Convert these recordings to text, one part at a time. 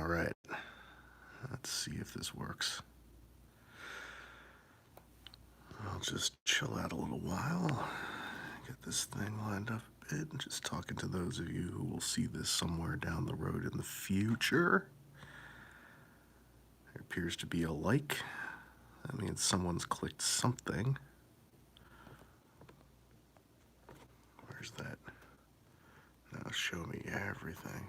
Alright, let's see if this works. I'll just chill out a little while, get this thing lined up a bit, and just talking to those of you who will see this somewhere down the road in the future. There appears to be a like. That means someone's clicked something. Where's that? Now show me everything.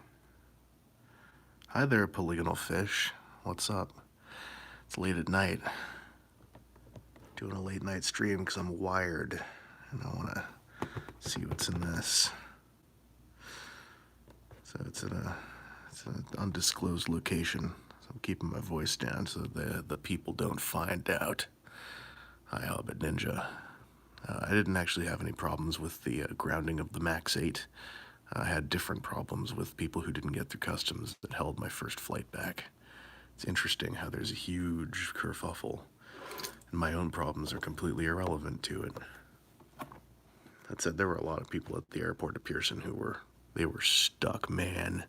Hi there, polygonal fish. What's up? It's late at night. Doing a late night stream because I'm wired and I want to see what's in this. So it's an undisclosed location. So I'm keeping my voice down so the people don't find out. Hi, Hobbit Ninja. I didn't actually have any problems with the grounding of the Max 8. I had different problems with people who didn't get through customs that held my first flight back. It's interesting how there's a huge kerfuffle, and my own problems are completely irrelevant to it. That said, there were a lot of people at the airport of Pearson who were stuck, man.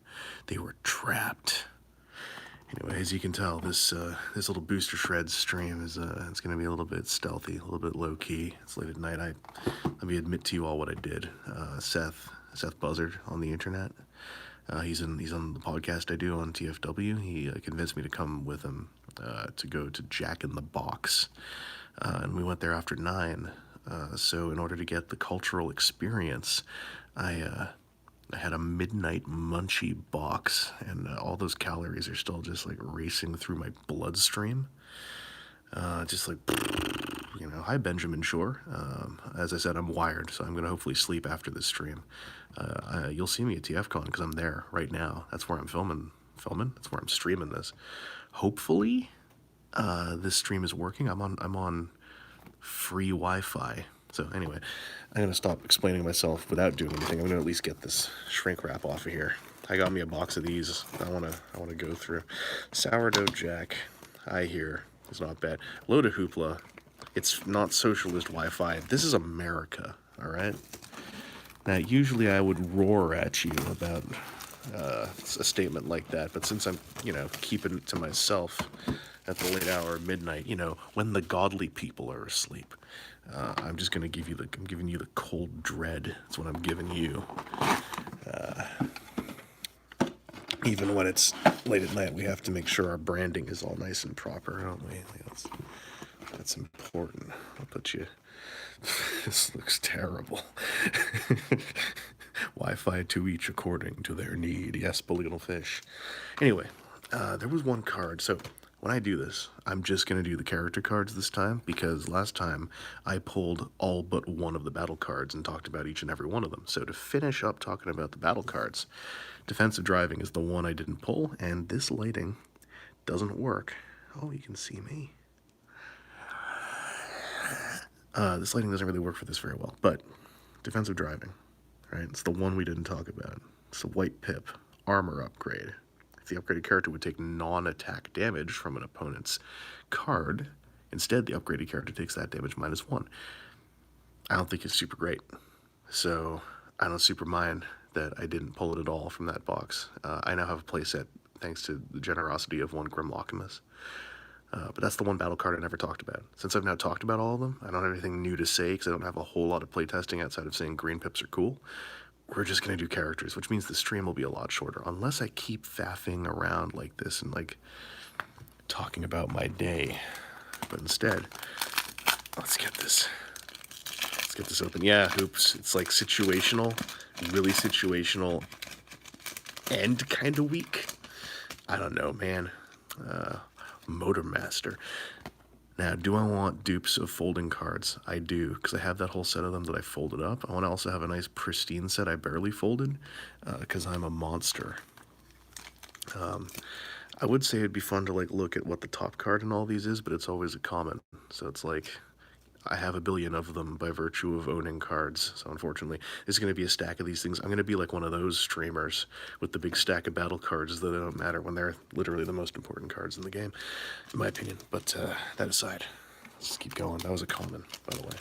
They were trapped. Anyway, as you can tell, this little Boostershred stream is it's going to be a little bit stealthy, a little bit low key. It's late at night. Let me admit to you all what I did. Seth Buzzard on the internet. He's on the podcast I do on TFW. He convinced me to come with him to go to Jack in the Box, and we went there after 9. So in order to get the cultural experience, I had a midnight munchie box, and all those calories are still just like racing through my bloodstream. Just like, hi Benjamin Shore. As I said, I'm wired, so I'm going to hopefully sleep after this stream. You'll see me at TFCon because I'm there right now. That's where I'm filming. That's where I'm streaming this. Hopefully, this stream is working. I'm on free Wi-Fi. So anyway, I'm going to stop explaining myself without doing anything. I'm going to at least get this shrink wrap off of here. I got me a box of these. I want to go through. Sourdough Jack, I hear, is not bad. Load of hoopla. It's not socialist Wi-Fi. This is America, all right? Now, usually I would roar at you about a statement like that, but since I'm, keeping it to myself at the late hour of midnight, when the godly people are asleep, I'm just gonna I'm giving you the cold dread. That's what I'm giving you. Even when it's late at night, we have to make sure our branding is all nice and proper, don't we? That's important. I'll put you. This looks terrible. Wi-Fi to each according to their need. Yes, polygonal fish. Anyway, there was one card. So when I do this, I'm just going to do the character cards this time because last time I pulled all but one of the battle cards and talked about each and every one of them. So to finish up talking about the battle cards, defensive driving is the one I didn't pull, and this lighting doesn't work. Oh, you can see me. This lighting doesn't really work for this very well, but defensive driving, right? It's the one we didn't talk about. It's a white pip, armor upgrade. If the upgraded character would take non-attack damage from an opponent's card, instead the upgraded character takes that damage -1. I don't think it's super great, so I don't super mind that I didn't pull it at all from that box. I now have a playset thanks to the generosity of one Grimlockimus. But that's the one battle card I never talked about. Since I've now talked about all of them, I don't have anything new to say because I don't have a whole lot of playtesting outside of saying green pips are cool. We're just going to do characters, which means the stream will be a lot shorter. Unless I keep faffing around like this and like talking about my day. But instead, let's get this open. Yeah, hoops. It's like situational, really situational, and kind of weak. I don't know, man. Motormaster. Now, do I want dupes of folding cards? I do, because I have that whole set of them that I folded up. I want to also have a nice pristine set I barely folded, because I'm a monster. I would say it'd be fun to like look at what the top card in all these is, but it's always a common. So it's like, I have a billion of them by virtue of owning cards. So unfortunately, there's going to be a stack of these things. I'm going to be like one of those streamers with the big stack of battle cards that don't matter when they're literally the most important cards in the game, in my opinion. But that aside, let's keep going. That was a common, by the way.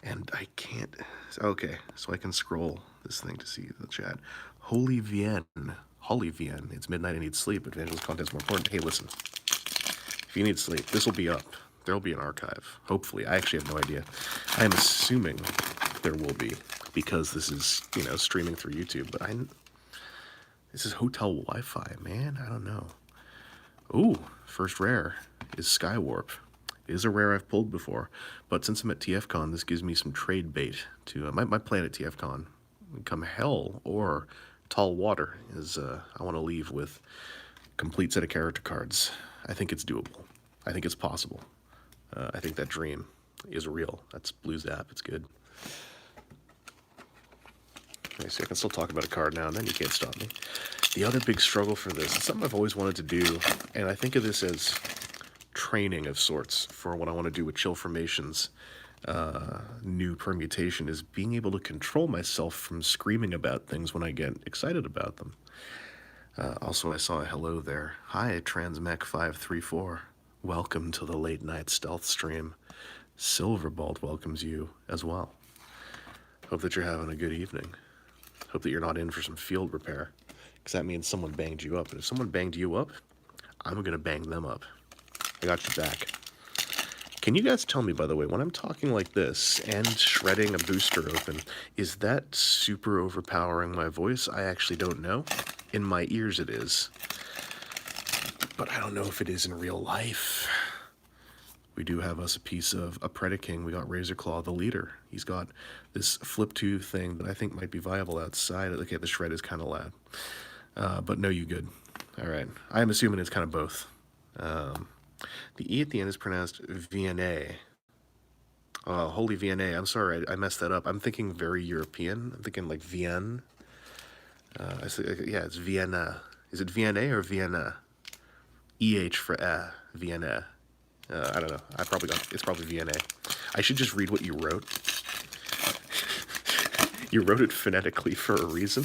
And I can't... Okay, so I can scroll this thing to see the chat. Holy Vienne. Holly VN. It's midnight, I need sleep. Evangelist content's more important. Hey, listen. If you need sleep, this will be up. There'll be an archive. Hopefully. I actually have no idea. I am assuming there will be, because this is, you know, streaming through YouTube. But this is hotel Wi-Fi, man. I don't know. Ooh, first rare is Skywarp. It is a rare I've pulled before, but since I'm at TFCon, this gives me some trade bait to my plan at TFCon. Come hell or tall water is I want to leave with a complete set of character cards. I think it's doable. I think it's possible. I think that dream is real. That's Blue Zap. It's good. Okay, so I can still talk about a card now and then. You can't stop me. The other big struggle for this, it's something I've always wanted to do, and I think of this as training of sorts for what I want to do with Chill Formation's new permutation, is being able to control myself from screaming about things when I get excited about them. Also, I saw a hello there. Hi, Transmech534. Welcome to the late night stealth stream. Silverbald welcomes you as well. Hope that you're having a good evening. Hope that you're not in for some field repair, because that means someone banged you up. And if someone banged you up, I'm going to bang them up. I got your back. Can you guys tell me, by the way, when I'm talking like this and shredding a booster open, is that super overpowering my voice? I actually don't know. In my ears it is. But I don't know if it is in real life. We do have us a piece of a Predaking. We got Razorclaw, the leader. He's got this flip tube thing that I think might be viable outside. Okay, the shred is kind of loud. But no, you good. All right. I am assuming it's kind of both. The E at the end is pronounced VNA. Holy VNA. I'm sorry, I messed that up. I'm thinking very European. I'm thinking like Vienne. Yeah, it's Vienna. Is it Vienna or Vienna? EH for Vienna. I don't know. It's probably VNA. I should just read what you wrote. You wrote it phonetically for a reason.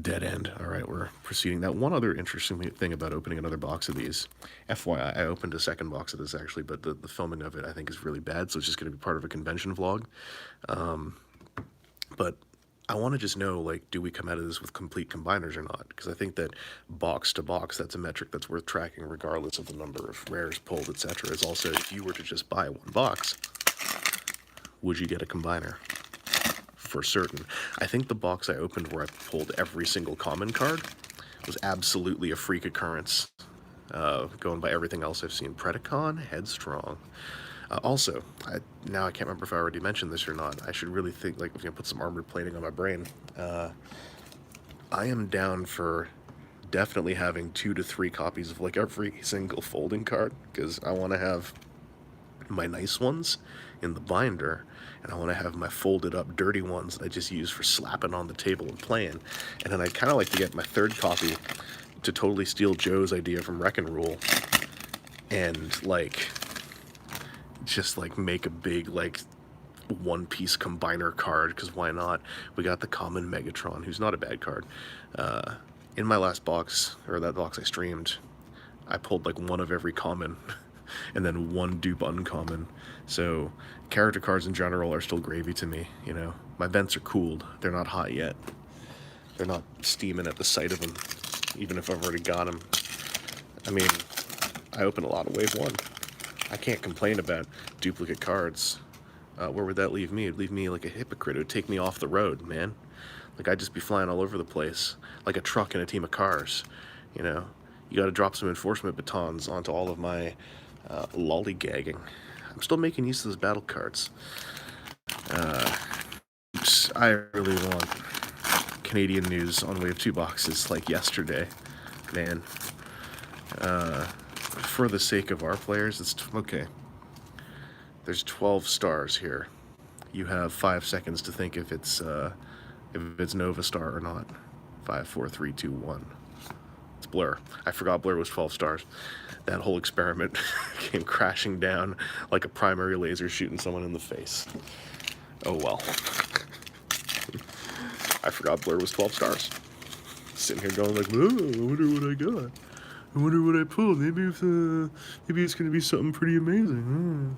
Dead end. All right, we're proceeding. Now, one other interesting thing about opening another box of these, FYI, I opened a second box of this actually, but the filming of it I think is really bad, so it's just going to be part of a convention vlog. But I want to just know, like, do we come out of this with complete combiners or not? Because I think that box to box, that's a metric that's worth tracking regardless of the number of rares pulled, etc. Is also, if you were to just buy one box, would you get a combiner? For certain. I think the box I opened where I pulled every single common card was absolutely a freak occurrence. Going by everything else I've seen. Predacon, Headstrong. Also, now I can't remember if I already mentioned this or not. I should really think, like, if you put some armored plating on my brain. I am down for definitely having 2 to 3 copies of, like, every single folding card, because I want to have my nice ones in the binder, and I want to have my folded up dirty ones that I just use for slapping on the table and playing. And then I'd kind of like to get my third copy to totally steal Joe's idea from Wreck and Rule and, like, just, like, make a big, like, one-piece combiner card, because why not? We got the common Megatron, who's not a bad card. In my last box, or that box I streamed, I pulled, like, one of every common and then one dupe uncommon. So character cards in general are still gravy to me, you know. My vents are cooled. They're not hot yet. They're not steaming at the sight of them, even if I've already got them. I mean, I opened a lot of Wave 1. I can't complain about duplicate cards. Where would that leave me? It'd leave me like a hypocrite. It would take me off the road, man. Like, I'd just be flying all over the place, like a truck and a team of cars, you know. You gotta drop some enforcement batons onto all of my lollygagging. I'm still making use of those battle cards. I really want Canadian news on Wave 2 boxes like yesterday, man. For the sake of our players, it's okay. There's 12 stars here. You have 5 seconds to think if it's Nova Star or not. 5, 4, 3, 2, 1. It's Blur. I forgot Blur was 12 stars. That whole experiment came crashing down like a primary laser shooting someone in the face. Oh well. I forgot Blur was 12 stars. Sitting here going like, oh, I wonder what I got. I wonder what I pulled. Maybe it's gonna be something pretty amazing.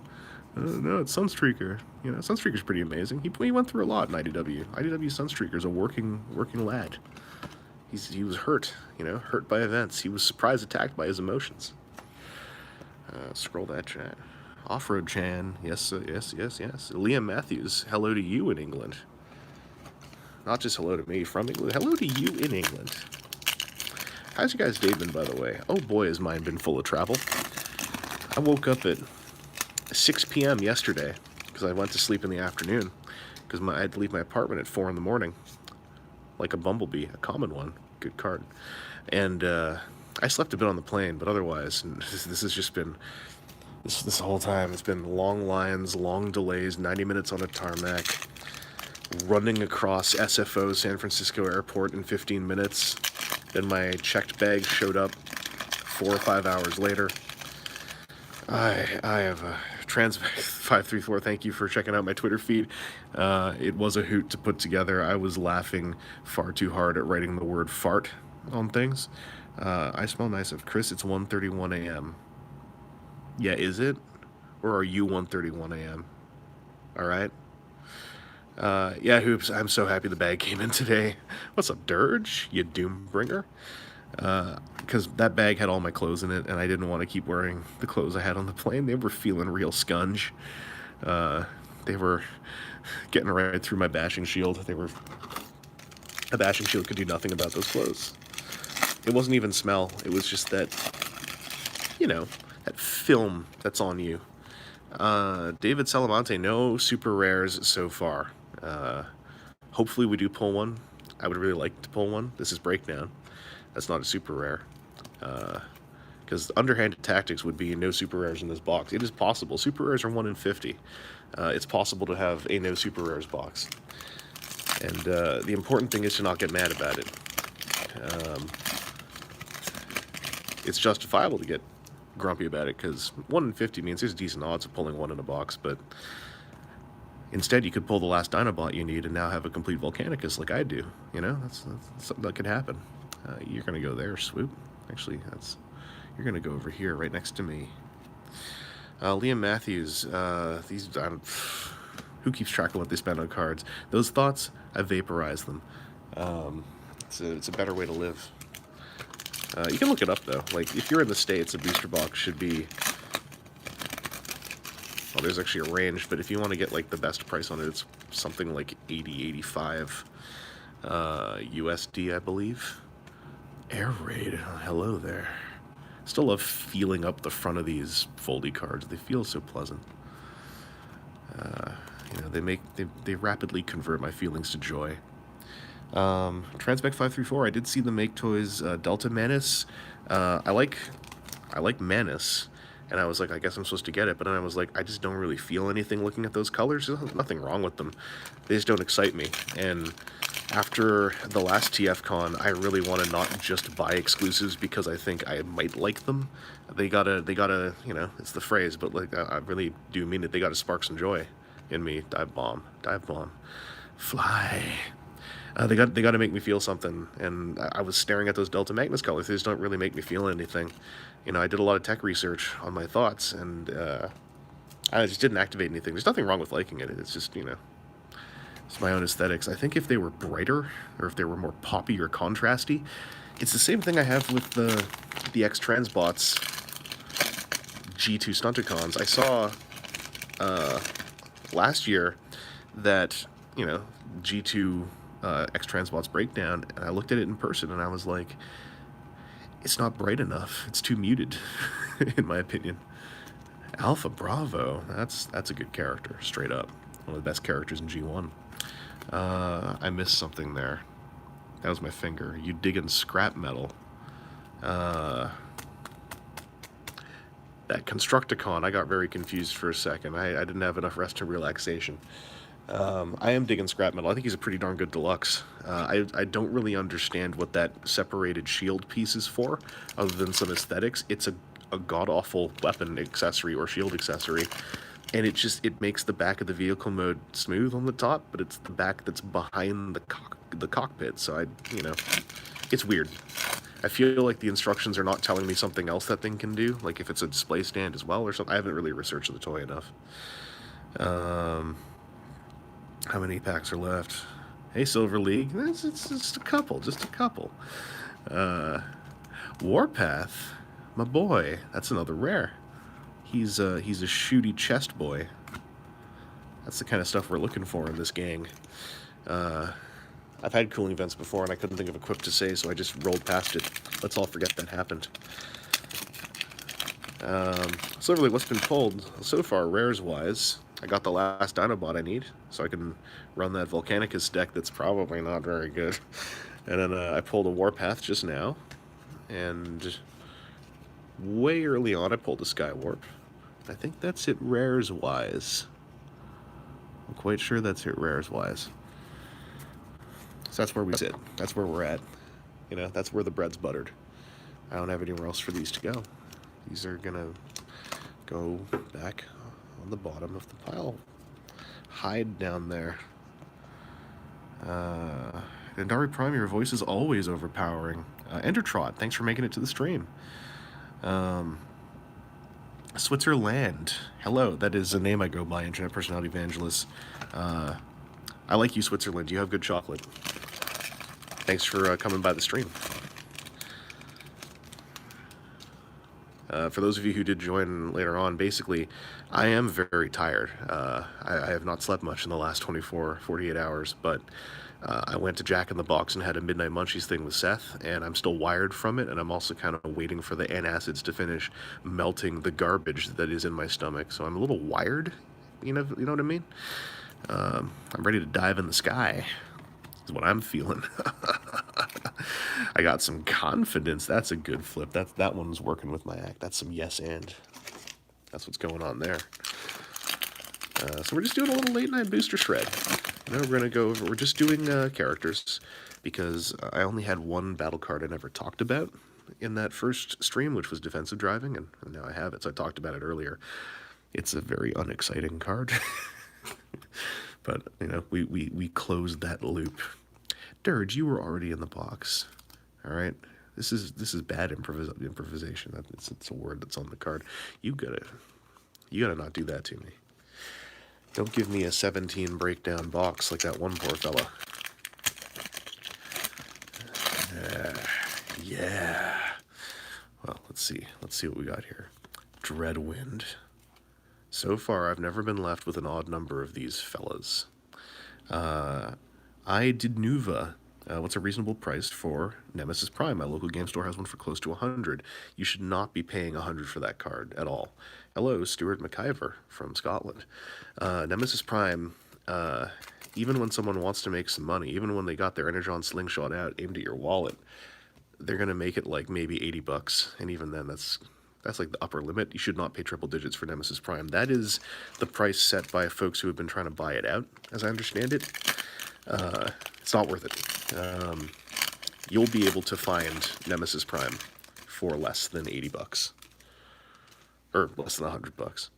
No, it's Sunstreaker. You know, Sunstreaker's pretty amazing. He went through a lot in IDW. IDW Sunstreaker's a working lad. He was hurt, you know, hurt by events. He was surprise attacked by his emotions. Scroll that chat. Off-Road Chan, yes, yes. Liam Matthews, hello to you in England. Not just hello to me from England, hello to you in England. How's your guys' day been, by the way? Oh boy, has mine been full of travel. I woke up at 6 p.m. yesterday because I went to sleep in the afternoon because I had to leave my apartment at 4 in the morning, like a bumblebee, a common one. Good card. And I slept a bit on the plane, but otherwise, this has just been, this whole time, it's been long lines, long delays, 90 minutes on a tarmac, running across SFO San Francisco Airport in 15 minutes. Then my checked bag showed up 4 or 5 hours later. I have a Transvac534. Thank you for checking out my Twitter feed. It was a hoot to put together. I was laughing far too hard at writing the word fart on things. I smell nice. Of Chris, it's 1:31 a.m. Yeah, is it? Or are you 1:31 a.m.? All right. Yeah, Hoops, I'm so happy the bag came in today. What's up, Dirge? You Doombringer? Because that bag had all my clothes in it, and I didn't want to keep wearing the clothes I had on the plane. They were feeling real scunge. They were getting right through my bashing shield. A bashing shield could do nothing about those clothes. It wasn't even smell. It was just that, you know, that film that's on you. David Salamonte, no super rares so far. Hopefully we do pull one. I would really like to pull one. This is Breakdown. That's not a super rare. Because underhanded tactics would be no super rares in this box. It is possible. Super rares are 1 in 50. It's possible to have a no super rares box. And the important thing is to not get mad about it. It's justifiable to get grumpy about it, because 1 in 50 means there's decent odds of pulling one in a box, but instead you could pull the last Dinobot you need and now have a complete Volcanicus like I do. You know, that's something that could happen. You're going to go there, Swoop. Actually, you're going to go over here right next to me. Liam Matthews, who keeps track of what they spend on cards? Those thoughts, I vaporize them. It's a better way to live. You can look it up, though. Like, if you're in the States, a booster box should be... Well, there's actually a range, but if you want to get, like, the best price on it, it's something like 80, 85 USD, I believe. Air Raid, hello there. Still love feeling up the front of these foldy cards. They feel so pleasant. You know, they rapidly convert my feelings to joy. Transvac534, I did see the Make Toys Delta Manus. I like Manus, and I was like, I guess I'm supposed to get it, but then I was like, I just don't really feel anything looking at those colors. There's nothing wrong with them. They just don't excite me. And after the last TFCon, I really want to not just buy exclusives because I think I might like them. They gotta, you know, it's the phrase, but like, I really do mean it. They gotta spark some joy in me. Dive bomb, fly. They got to make me feel something, and I was staring at those Delta Magnus colors. They just don't really make me feel anything. You know, I did a lot of tech research on my thoughts, and I just didn't activate anything. There's nothing wrong with liking it. It's just, you know, it's my own aesthetics. I think if they were brighter, or if they were more poppy or contrasty, it's the same thing I have with the X-Transbots G2 Stunticons. I saw last year that, you know, G2 X-Transbots Breakdown, and I looked at it in person, and I was like, it's not bright enough. It's too muted, in my opinion. Alpha Bravo, that's a good character, straight up. One of the best characters in G1. I missed something there. That was my finger. You digging scrap metal. That Constructicon, I got very confused for a second. I didn't have enough rest and relaxation. I am digging scrap metal. I think he's a pretty darn good deluxe. I don't really understand what that separated shield piece is for, other than some aesthetics. It's a god-awful weapon accessory or shield accessory, and it makes the back of the vehicle mode smooth on the top, but it's the back that's behind the cockpit, so it's weird. I feel like the instructions are not telling me something else that thing can do, like if it's a display stand as well or something. I haven't really researched the toy enough. How many packs are left? Hey, Silver League. It's just a couple, just a couple. Warpath, my boy. That's another rare. He's a shooty chest boy. That's the kind of stuff we're looking for in this gang. I've had cooling events before, and I couldn't think of a quip to say, so I just rolled past it. Let's all forget that happened. Silver League, what's been pulled so far, rares-wise? I got the last Dinobot I need, so I can run that Volcanicus deck that's probably not very good. And then I pulled a Warpath just now, and way early on I pulled a Skywarp. I think that's it rares-wise. I'm quite sure that's it rares-wise. So that's where we sit. That's where we're at. You know, that's where the bread's buttered. I don't have anywhere else for these to go. These are gonna go back on the bottom of the pile. Hide down there. Dendari Prime, your voice is always overpowering. Endertrot, thanks for making it to the stream. Switzerland, hello. That is a name I go by, Internet Personality Evangelist. I like you, Switzerland. You have good chocolate. Thanks for coming by the stream. For those of you who did join later on, basically, I am very tired. I have not slept much in the last 48 hours, but I went to Jack in the Box and had a Midnight Munchies thing with Seth, and I'm still wired from it, and I'm also kind of waiting for the antacids to finish melting the garbage that is in my stomach, so I'm a little wired, you know what I mean? I'm ready to dive in the sky, is what I'm feeling. I got some confidence. That's a good flip. That one's working with my act. That's some yes and. That's what's going on there. So we're just doing a little late night booster shred. You know, we're gonna go over. We're just doing characters because I only had one battle card I never talked about in that first stream, which was defensive driving, and now I have it. So I talked about it earlier. It's a very unexciting card, but you know, we closed that loop. Dirge, you were already in the box. All right, this is bad improvisation. It's a word that's on the card. You gotta not do that to me. Don't give me a 17 breakdown box like that one poor fella. Yeah. Well, let's see what we got here. Dreadwind. So far, I've never been left with an odd number of these fellas. I did Nuva. What's a reasonable price for Nemesis Prime? My local game store has one for close to 100. You should not be paying 100 for that card at all. Hello, Stuart McIver from Scotland. Nemesis Prime, even when someone wants to make some money, even when they got their Energon Slingshot out aimed at your wallet, they're going to make it like maybe $80. And even then, that's like the upper limit. You should not pay triple digits for Nemesis Prime. That is the price set by folks who have been trying to buy it out, as I understand it. It's not worth it. You'll be able to find Nemesis Prime for less than $80. Or less than $100.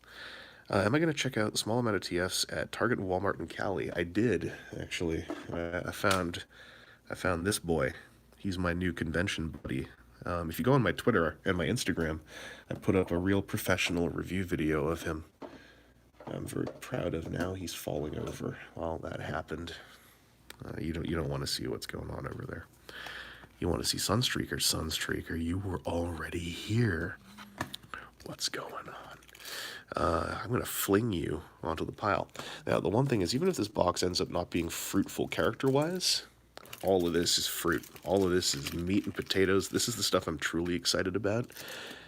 Am I going to check out the small amount of TFs at Target and Walmart in Cali? I did, actually. I found this boy. He's my new convention buddy. If you go on my Twitter and my Instagram, I put up a real professional review video of him. I'm very proud of. Now he's falling over. Well, that happened. You don't want to see what's going on over there. You want to see Sunstreaker. Sunstreaker, you were already here. What's going on? I'm going to fling you onto the pile. Now, the one thing is, even if this box ends up not being fruitful character-wise, all of this is fruit. All of this is meat and potatoes. This is the stuff I'm truly excited about.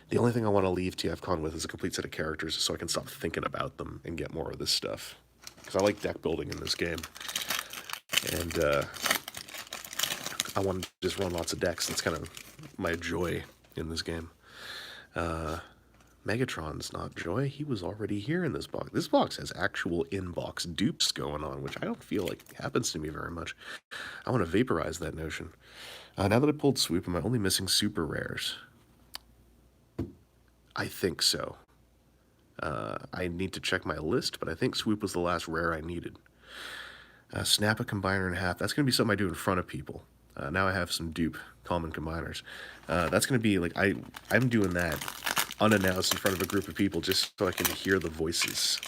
The only thing I want to leave TFCon with is a complete set of characters so I can stop thinking about them and get more of this stuff. Because I like deck building in this game. And I want to just run lots of decks. That's kind of my joy in this game. Megatron's not joy. He was already here in this box. This box has actual in-box dupes going on, which I don't feel like happens to me very much. I want to vaporize that notion. Now that I pulled Swoop, am I only missing super rares? I think so. I need to check my list, but I think Swoop was the last rare I needed. Snap a combiner in half. That's going to be something I do in front of people. Now I have some dupe common combiners. That's going to be like, I'm doing that unannounced in front of a group of people just so I can hear the voices.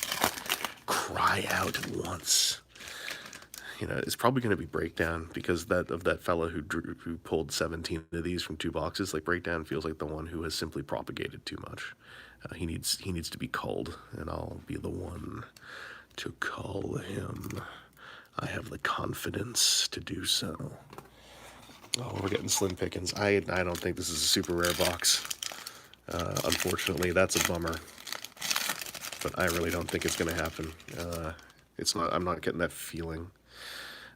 cry out at once. You know, it's probably going to be Breakdown because that fella who pulled 17 of these from 2 boxes. Like, Breakdown feels like the one who has simply propagated too much. He needs to be culled, and I'll be the one to cull him. I have the confidence to do so. Oh, we're getting slim pickings. I don't think this is a super rare box. Unfortunately, that's a bummer. But I really don't think it's going to happen. It's not. I'm not getting that feeling.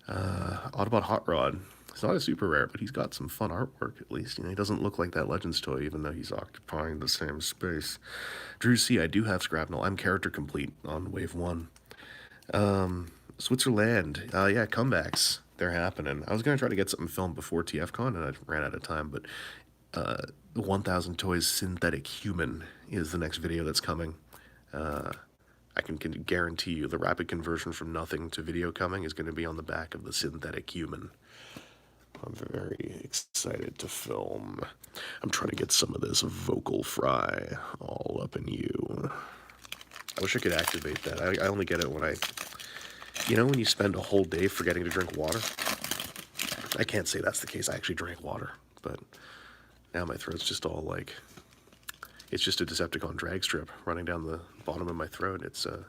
Autobot Hot Rod. It's not a super rare, but he's got some fun artwork at least. You know, he doesn't look like that Legends toy, even though he's occupying the same space. Drew C. I do have Scrapnel. I'm character complete on Wave 1. Switzerland. Yeah, comebacks. They're happening. I was going to try to get something filmed before TFCon, and I ran out of time, but 1,000 Toys Synthetic Human is the next video that's coming. I can guarantee you the rapid conversion from nothing to video coming is going to be on the back of the Synthetic Human. I'm very excited to film. I'm trying to get some of this vocal fry all up in you. I wish I could activate that. I only get it when I... You know when you spend a whole day forgetting to drink water? I can't say that's the case. I actually drank water, but now my throat's just all like... It's just a Decepticon drag strip running down the bottom of my throat. It's a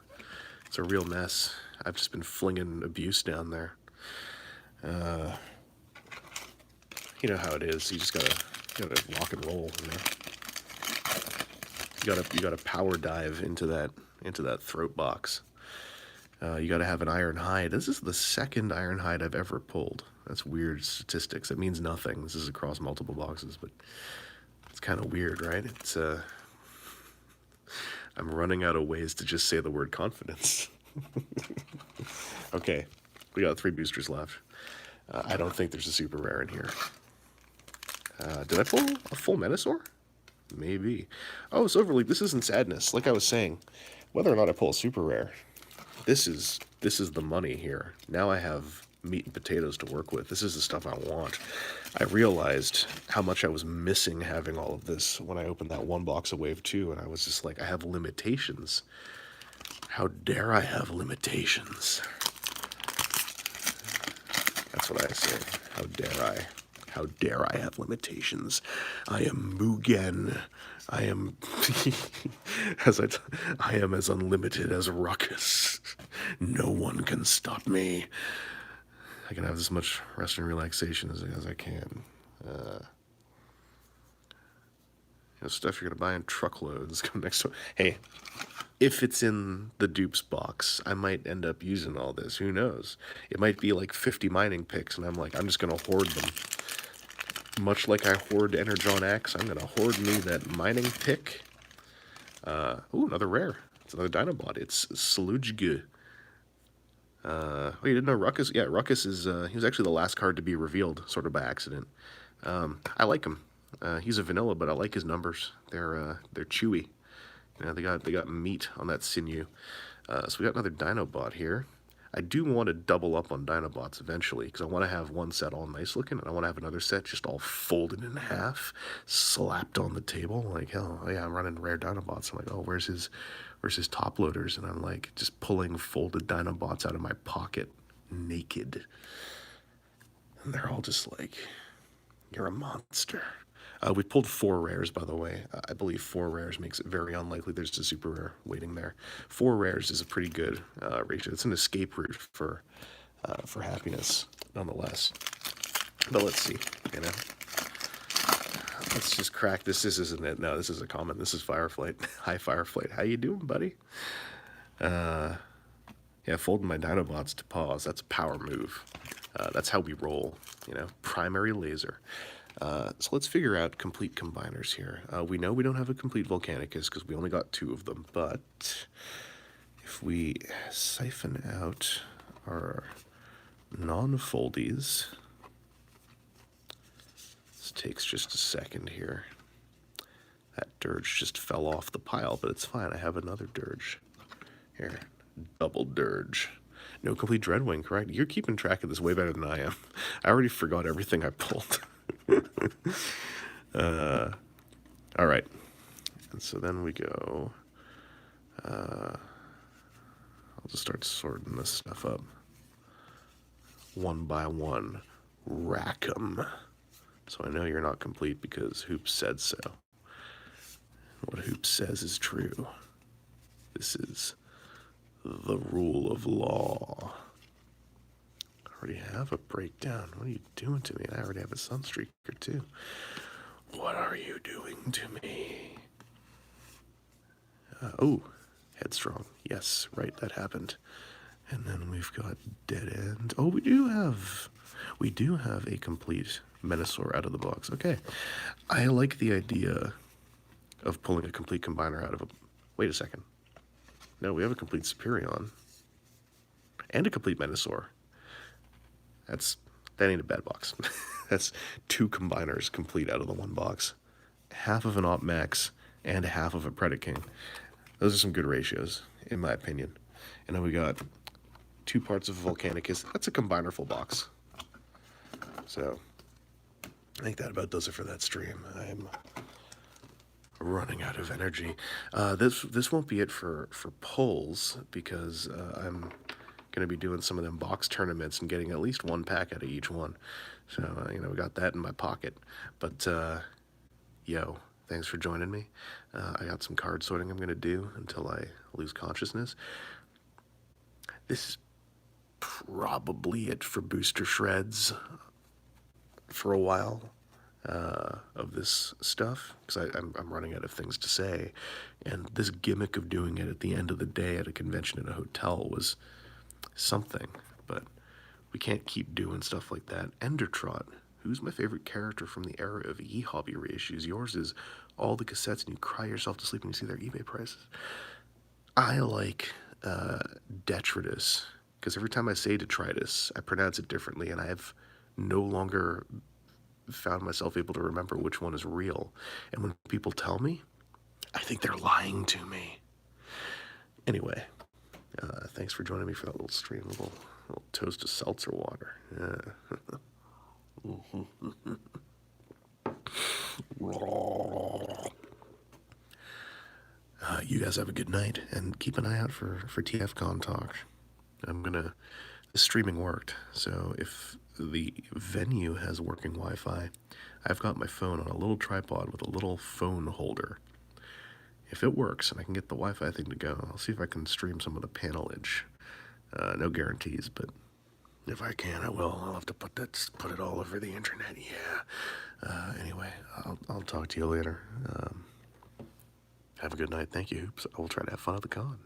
real mess. I've just been flinging abuse down there. You know how it is. You just gotta rock and roll. You know? You gotta power dive into that throat box. You gotta have an iron hide. This is the second iron hide I've ever pulled. That's weird statistics. It means nothing. This is across multiple boxes, but it's kind of weird, right? It's I'm running out of ways to just say the word confidence. Okay, we got 3 boosters left. I don't think there's a super rare in here. Did I pull a full Menasor? Maybe. Oh, Silverleaf, this isn't sadness. Like I was saying, whether or not I pull a super rare, this is the money here. Now I have meat and potatoes to work with. This is the stuff I want. I realized how much I was missing having all of this when I opened that 1 box of Wave 2, and I was just like, I have limitations. How dare I have limitations? That's what I say. How dare I? How dare I have limitations? I am Mugen. I am I am as unlimited as Ruckus. No one can stop me. I can have as much rest and relaxation as I can. Stuff you're gonna buy in truckloads. Come next to it. Hey, if it's in the dupes box, I might end up using all this. Who knows? It might be like 50 mining picks, and I'm like, I'm just gonna hoard them. Much like I hoard Energon X, I'm gonna hoard me that mining pick. Ooh, another rare. It's another Dinobot. It's Salujgu. Oh, you didn't know Ruckus? Yeah, Ruckus is, he was actually the last card to be revealed, sort of by accident. I like him. He's a vanilla, but I like his numbers. They're chewy. You know, they got meat on that sinew. So we got another Dinobot here. I do want to double up on Dinobots eventually, because I want to have one set all nice looking, and I want to have another set just all folded in half, slapped on the table. Like, oh yeah, I'm running rare Dinobots. I'm like, oh, where's his top loaders? And I'm like, just pulling folded Dinobots out of my pocket, naked. And they're all just like, you're a monster. We pulled 4 rares, by the way. I believe 4 rares makes it very unlikely there's a super rare waiting there. 4 rares is a pretty good ratio. It's an escape route for happiness, nonetheless. But let's see, you know. Let's just crack this. This isn't it. No, this is a common. This is Fireflight. Hi, Fireflight. How you doing, buddy? Yeah, folding my Dinobots to pause. That's a power move. That's how we roll, you know. Primary laser. So let's figure out complete combiners here. We know we don't have a complete Volcanicus because we only got 2 of them, but if we siphon out our non-foldies, this takes just a second here. That dirge just fell off the pile, but it's fine. I have another dirge. Here, double dirge. No complete Dreadwing, correct? You're keeping track of this way better than I am. I already forgot everything I pulled. All right, and so then we go, I'll I'll just start sorting this stuff up. One by one. Rack 'em. So I know you're not complete because Hoop said so. What Hoop says is true. This is the rule of law. I already have a breakdown. What are you doing to me? I already have a sunstreaker too. What are you doing to me? Oh, headstrong. Yes, right, that happened. And then we've got dead end. Oh, we do have a complete Menasor out of the box. Okay, I like the idea of pulling a complete combiner out of a. Wait a second. No, we have a complete Superion and a complete Menasor. That ain't a bad box. That's 2 combiners complete out of the one box. Half of an Op Max and half of a Predaking. Those are some good ratios, in my opinion. And then we got 2 parts of Volcanicus. That's a combiner full box. So, I think that about does it for that stream. I'm running out of energy. This won't be it for pulls, because I'm going to be doing some of them box tournaments and getting at least 1 pack out of each one. So, we got that in my pocket. But, yo, thanks for joining me. I got some card sorting I'm going to do until I lose consciousness. This is probably it for booster shreds for a while of this stuff, because I'm running out of things to say. And this gimmick of doing it at the end of the day at a convention in a hotel was something, but we can't keep doing stuff like that. Endertrot, who's my favorite character from the era of e-hobby reissues? Yours is all the cassettes and you cry yourself to sleep when you see their eBay prices. I like detritus, because every time I say detritus, I pronounce it differently, and I have no longer found myself able to remember which one is real. And when people tell me, I think they're lying to me. Anyway, thanks for joining me for that little stream, little toast of seltzer water. You guys have a good night, and keep an eye out for TFCon talk. The streaming worked, so if the venue has working Wi-Fi, I've got my phone on a little tripod with a little phone holder. If it works and I can get the Wi-Fi thing to go, I'll see if I can stream some of the panelage. No guarantees, but if I can, I will. I'll have to put it all over the internet. Yeah. Anyway, I'll talk to you later. Have a good night. Thank you. I will try to have fun at the con.